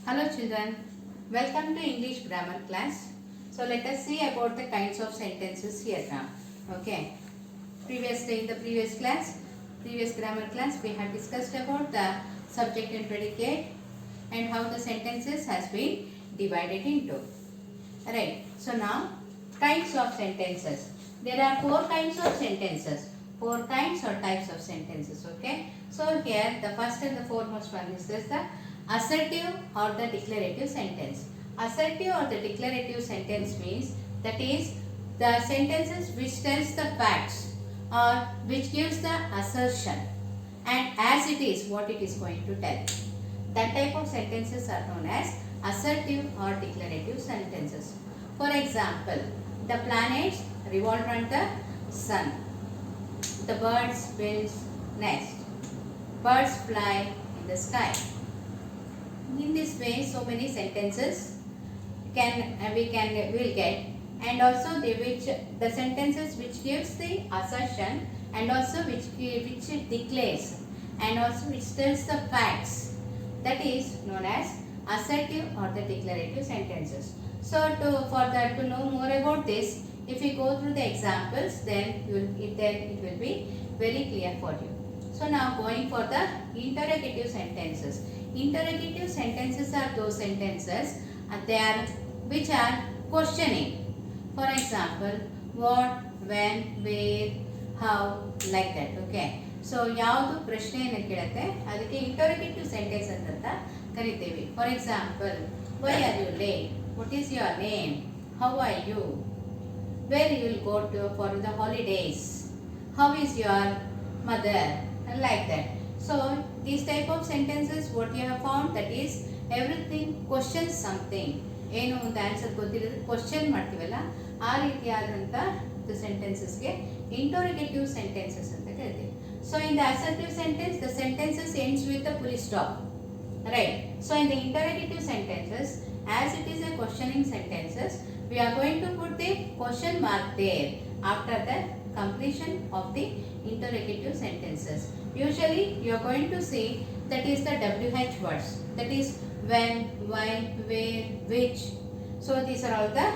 Hello children, welcome to English grammar class. So let us see about the kinds of sentences here now. Okay. In the previous grammar class, we have discussed about the subject and predicate and how the sentences has been divided into. Right. So now kinds of sentences. There are four kinds of sentences. Four kinds or types of sentences. Okay. So here the first and the foremost one is this, the assertive or the declarative sentence. Assertive or the declarative sentence means, that is the sentences which tells the facts or which gives the assertion and as it is what it is going to tell. That type of sentences are known as assertive or declarative sentences. For example, the planets revolve around the sun. The birds build nest. Birds fly in the sky. In this way, so many sentences we'll get, and also the sentences which gives the assertion and also which it declares and also which tells the facts, that is known as assertive or the declarative sentences. So to know more about this, if you go through the examples, then it will be very clear for you. So now going for the interrogative sentences. Interrogative sentences are those sentences which are questioning. For example, what, when, where, how, like that. Okay. So ಯಾವುದು ಪ್ರಶ್ನೆಯನ್ನು ಕೇಳುತ್ತೆ ಅದಕ್ಕೆ interrogative sentence ಅಂತ ಕರಿತೀವಿ. For example, why are you late? What is your name? How are you? Where you will go to for the holidays? How is your mother? And like that. So these type of sentences what you have found, that is everything questions something. ಏನು ಒಂದು answer ಗೊತ್ತಿರೋದು question ಮಾಡ್ತೀವಲ್ಲ ಆ ರೀತಿಯಾದಂಥ ಸೆಂಟೆನ್ಸಸ್ಗೆ interrogative sentences ಅಂತ ಕರಿತೀವಿ. So in the assertive sentence the sentences ends with the full stop, right? So in the interrogative sentences, as it is a questioning sentences, we are going to put the question mark there after the completion of the interrogative sentences. Usually you are going to see that is the WH words, that is when, why, where, which. So these are all the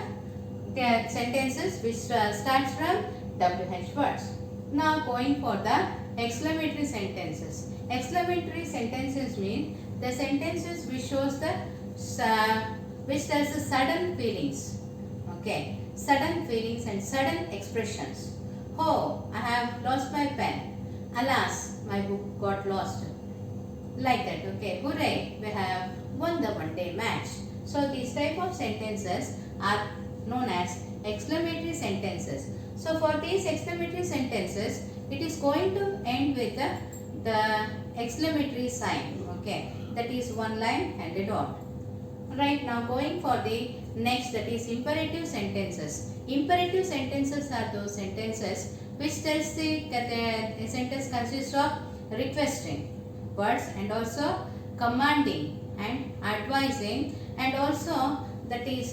sentences which starts from WH words. Now going for the exclamatory sentences. Exclamatory sentences mean the sentences which shows the which tells the sudden feelings. Okay, sudden feelings and sudden expressions. Oh, I have lost my pen. Alas, my book got lost. Like that. Okay, hooray, we have won the one-day match. So these type of sentences are known as exclamatory sentences. So for these exclamatory sentences, it is going to end with the exclamatory sign. Okay, that is one line and a dot. Right, now going for the next, that is imperative sentences. Imperative sentences are those sentences which tells the sentence consists of requesting words and also commanding and advising and also that is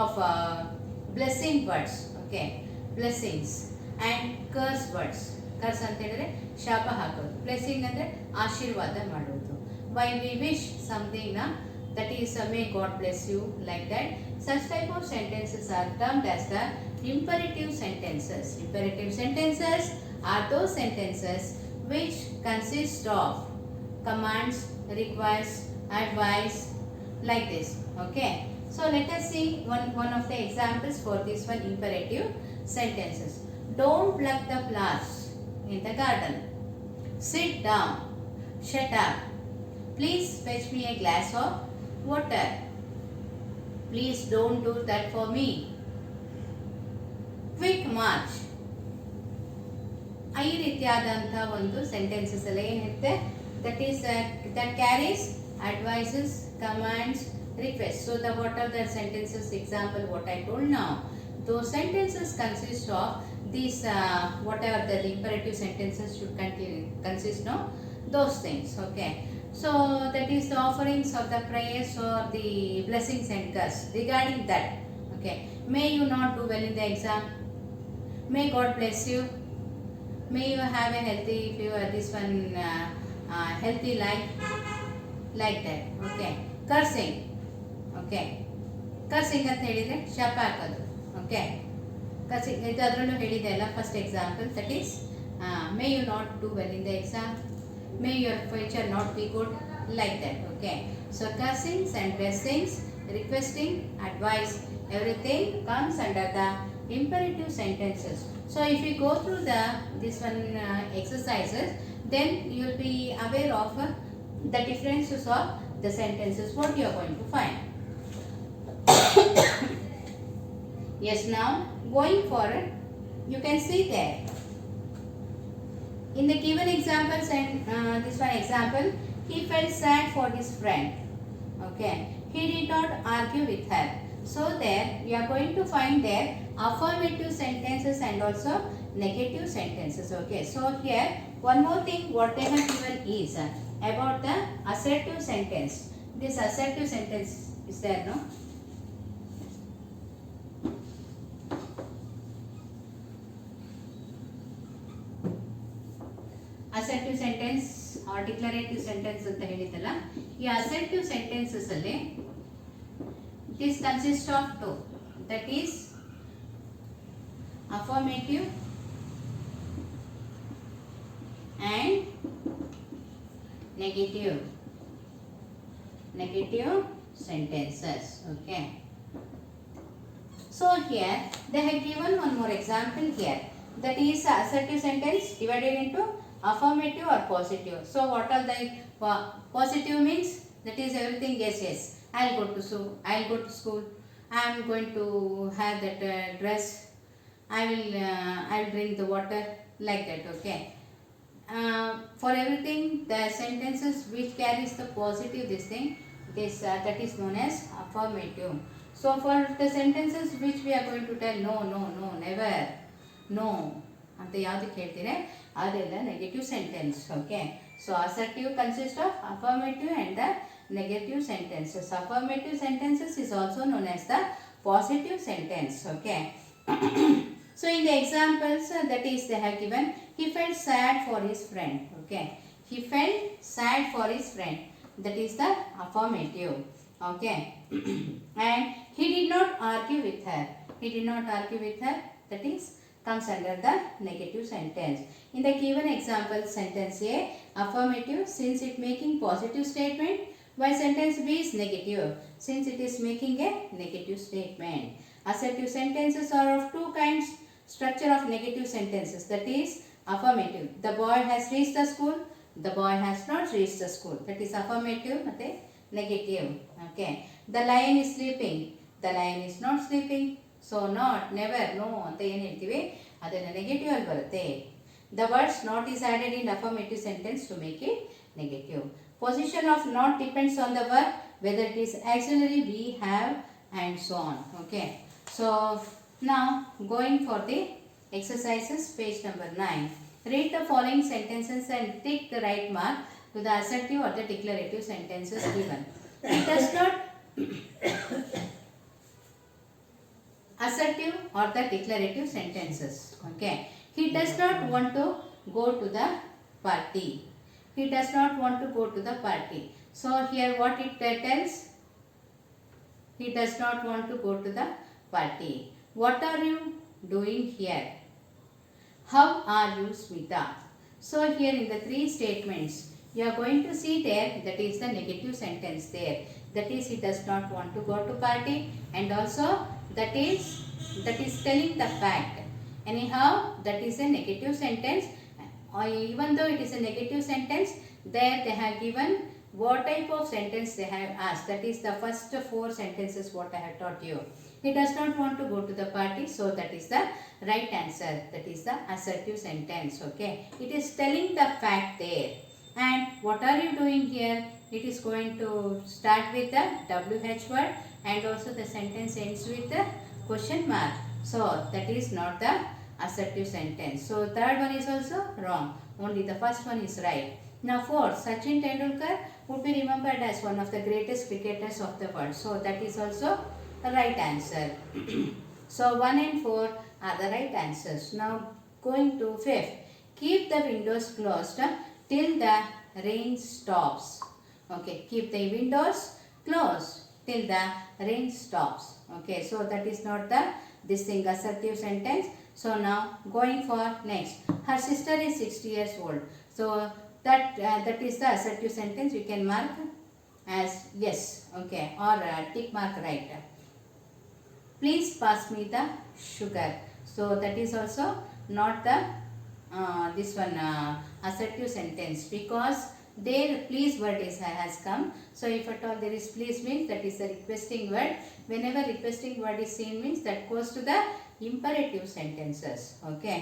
of blessing words. Okay, blessings and curse words. Curse ಅಂತ ಹೇಳಿದ್ರೆ ಶಾಪ ಹಾಕೋದು, blessing ಅಂದ್ರೆ ಆಶೀರ್ವಾದ ಮಾಡೋದು. While we wish something that is may God bless you, like that. Such type of sentences are termed as the imperative sentences. Imperative sentences are those sentences which consist of commands, requires, advice, like this. Okay. So let us see one of the examples for this one imperative sentences. Don't pluck the flowers in the garden. Sit down. Shut up. Please fetch me a glass of water. Please don't do that for me. Quick march. ಈ ರೀತಿಯಾದಂಥ ಒಂದು sentences ಎಲ್ಲ ಏನಿರುತ್ತೆ, that carries advices, commands, requests. So what are the sentences example what I told now? Those sentences consist of these whatever the imperative sentences should consist of those things. Okay. So that is the offerings or the prayers or the blessings and curse regarding that. Okay. May you not do well in the exam. May God bless you. May you have a healthy life, like that. Okay. Cursing. Okay, cursing ಅಂತ ಹೇಳಿದರೆ ಶಪ ಹಾಕೋದು. Okay, cursing ಇದು ಅದರಲ್ಲೂ ಹೇಳಿದೆ ಅಲ್ಲ first example, that is may you not do well in the exam, may your future not be good, like that. Okay, so cursings and blessings, requesting, advice, everything comes under the imperative sentences. So if you go through this one exercises, then you will be aware of the differences of the sentences what you are going to find. Yes, now going forward, you can see there in the given examples, and this one example, he felt sad for his friend. Okay, he did not argue with her. So there we are going to find there affirmative sentences and also negative sentences. Okay, so here one more thing what they have given is about the assertive sentence. This assertive sentence is there, no? Assertive sentence or declarative sentence ಅಂತ ಹೇಳಿದ್ದಲ್ಲ, ಈ assertive sentences ಅಲ್ಲಿ it is consist of two, that is affirmative and negative sentences. Okay, so here they have given one more example here, that is assertive sentence divided into affirmative or positive. So what are the positive means, that is everything yes yes, I'll go to school, I am going to have that dress, I will drink the water, like that. Okay, for everything the sentences which carries the positive this thing, this that is known as affirmative. So for the sentences which we are going to tell no no no, never, no ಅಂತ ಯಾವುದಕ್ಕೆ ಹೇಳ್ತೀರಾ ಅದೆಲ್ಲ negative sentence. Okay, so assertive consist of affirmative and the negative sentences. Affirmative sentences is also known as the positive sentence. Okay, so in the examples that is they have given, he felt sad for his friend. Okay, he felt sad for his friend, that is the affirmative. Okay, and he did not argue with her, that is comes under the negative sentence. In the given example, sentence A affirmative since it making positive statement, while sentence B is negative since it is making a negative statement. Assertive sentences are of two kinds. Structure of negative sentences, that is affirmative, the boy has reached the school, the boy has not reached the school, that is affirmative ಮತ್ತೆ negative. Okay, the lion is sleeping, the lion is not sleeping. So not, never, no ಅಂತ ಏನು ಹೇಳ್ತೀವಿ ಅದನ್ನು negative ಅಲ್ಲಿ ಬರುತ್ತೆ. The words not is added in affirmative sentence to make it negative. Position of not depends on the verb, whether it is auxiliary, be, have and so on. Okay, so now going for the exercises, page number 9. Read the following sentences and tick the right mark to the assertive or the declarative sentences given. It does not assertive or the declarative sentences. Okay, he does not want to go to the party, he does not want to go to the party. So here what it tells, he does not want to go to the party. What are you doing here? How are you, Smita? So here in the three statements you are going to see there, that is the negative sentence there, that is he does not want to go to party, and also that is telling the fact. Anyhow, that is a negative sentence. Even though it is a negative sentence, there they have given what type of sentence they have asked. That is the first 4 sentences what I have taught you. He does not want to go to the party, so that is the right answer. That is the assertive sentence. Okay, it is telling the fact there. And what are you doing here? It is going to start with the WH word, and also the sentence ends with the question mark. So that is not the assertive sentence. So third one is also wrong. Only the first one is right. Now fourth, Sachin Tendulkar would be remembered as one of the greatest cricketers of the world. So that is also the right answer. So 1 and 4 are the right answers. Now going to fifth, keep the windows closed till the rain stops. Okay, keep the windows closed till the rain stops. Okay, so that is not the this thing assertive sentence. So now going for next. Her sister is 60 years old. So that is the assertive sentence. You can mark as yes. Okay, or tick mark right. Please pass me the sugar. So that is also not the this one assertive sentence, because there please word has come. So if at all there is please means that is the requesting word. Whenever requesting word is seen means that goes to the imperative sentences. Okay,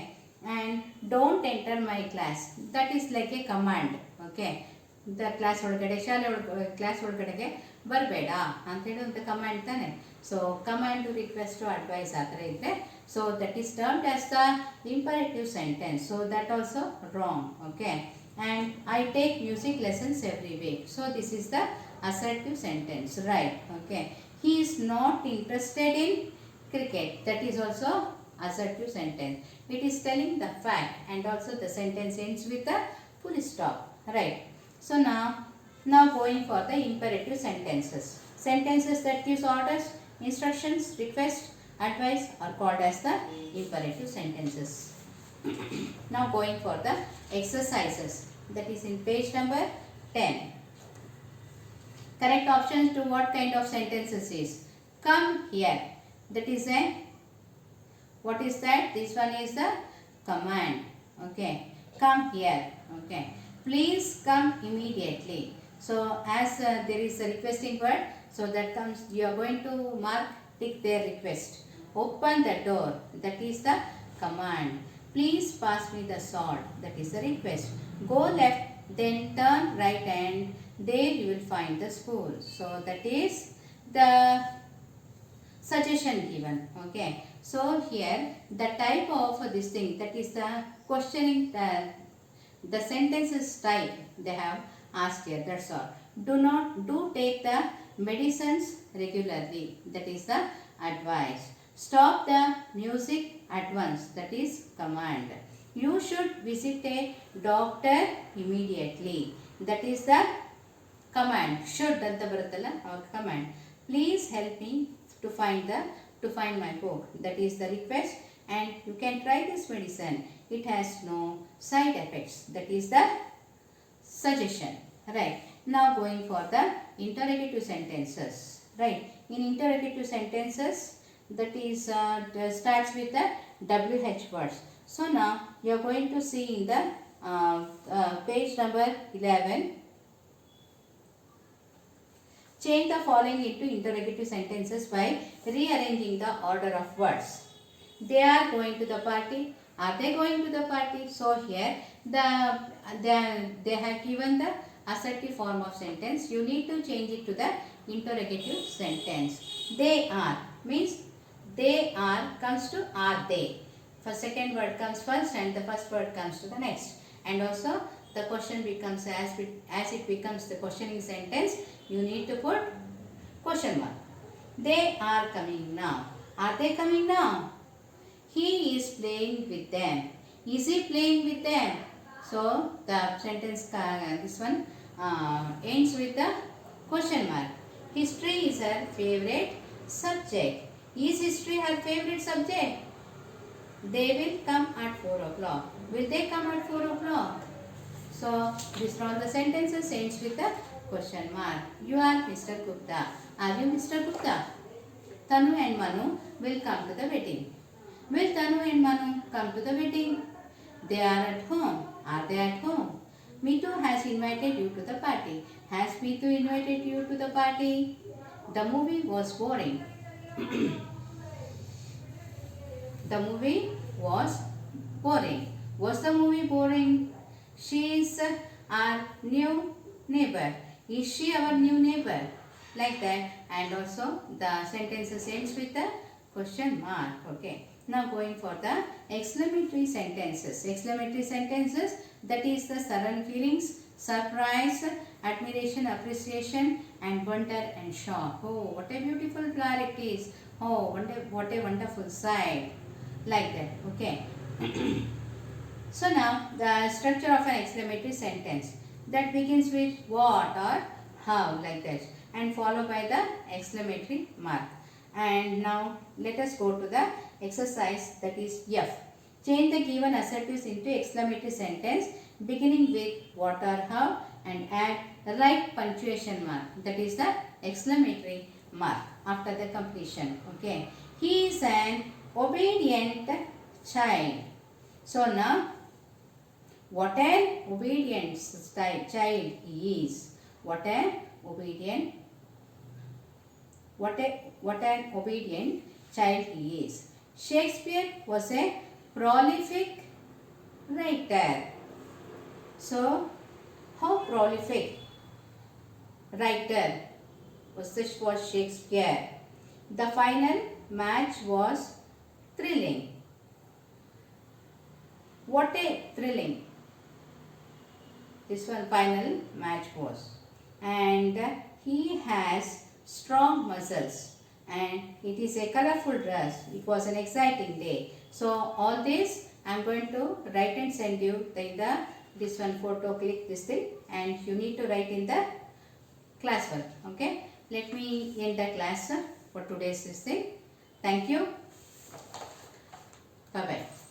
and don't enter my class, that is like a command. Okay, the class ಒಳಗಡೆ ಶಾಲೆ class ಒಳಗಡೆಗೆ ಬರಬೇಡ ಅಂತ ಹೇಳಿ ಒಂದು command ತಾನೆ. So command request advice ಆ ಥರ ಇದ್ದರೆ so that is termed as the imperative sentence. So that also wrong. Okay, and I take music lessons every week. So this is the assertive sentence, right? Okay, he is not interested in cricket, that is also assertive sentence. It is telling the fact, and also the sentence ends with a full stop, right? So now going for the imperative sentences. Sentences that gives orders, instructions, request, advice are called as the imperative sentences. Now going for the exercises, that is in page number 10. Correct options to what kind of sentences is come here, that is a what is that? This one is the command. Okay, come here. Okay, please come immediately. So as there is a requesting word, so that comes, you are going to mark tick their request. Open the door, that is the command. Please pass me the salt, that is the request. Go left, then turn right, and there you will find the school. So that is the suggestion given. Okay, so here the type of this thing, that is the questioning, the sentences type they have asked here, that's all. Do take the medicines regularly, that is the advice. Stop the music at once, that is command. You should visit a doctor immediately, that is the command. Should anta baruttalla command. Please help me to find my book, that is the request. And you can try this medicine, it has no side effects, that is the suggestion, right? Now going for the interrogative sentences, right? In interrogative sentences, that is starts with the WH words. So now you are going to see in the page number 11. Change the following into interrogative sentences by rearranging the order of words. They are going to the party. Are they going to the party? So here they have given the assertive form of sentence. You need to change it to the interrogative sentence. They are means they are comes to are they. For second word comes first and the first word comes to the next. And also the question becomes as it becomes the questioning sentence, you need to put question mark. They are coming now. Are they coming now? He is playing with them. Is he playing with them? So the sentence this one ends with the question mark. History is her favorite subject. Is history her favorite subject? They will come at 4 o'clock. Will they come at 4 o'clock? So these are all the sentences ends with the question mark. You are Mr. Gupta. Are you Mr. Gupta? Tanu and Manu will come to the wedding. Will Tanu and Manu come to the wedding? They are at home. Are they at home? Mitu has invited you to the party. Has Mitu invited you to the party? The movie was boring. The movie was boring. Was the movie boring? She is our new neighbor. Is she our new neighbor? Like that. And also the sentences ends with the question mark. Okay. Now going for the exclamatory sentences. Exclamatory sentences, that is the sudden feelings, surprise, admiration, appreciation, and wonder and shock. Oh, what a beautiful flower it is. Oh, what a wonderful sight. Like that. Okay. So now the structure of an exclamatory sentence, that begins with what or how, like that. and followed by the exclamatory mark. And now let us go to the exercise, that is F. Change the given assertives into exclamatory sentence beginning with what or how and add the right punctuation mark, that is the exclamatory mark after the completion. Okay. He is an obedient child. So now what an obedient child he is. What an obedient child he is. Shakespeare was a prolific writer. So, how prolific writer was Shakespeare? The final match was thrilling. What a thrilling this one final match was. And he has strong muscles and it is a colorful dress. It was an exciting day. So all this I am going to write and send you in the this one photo, click this thing and you need to write in the classwork. Okay. Let me end the class for today's this thing. Thank you. Bye bye.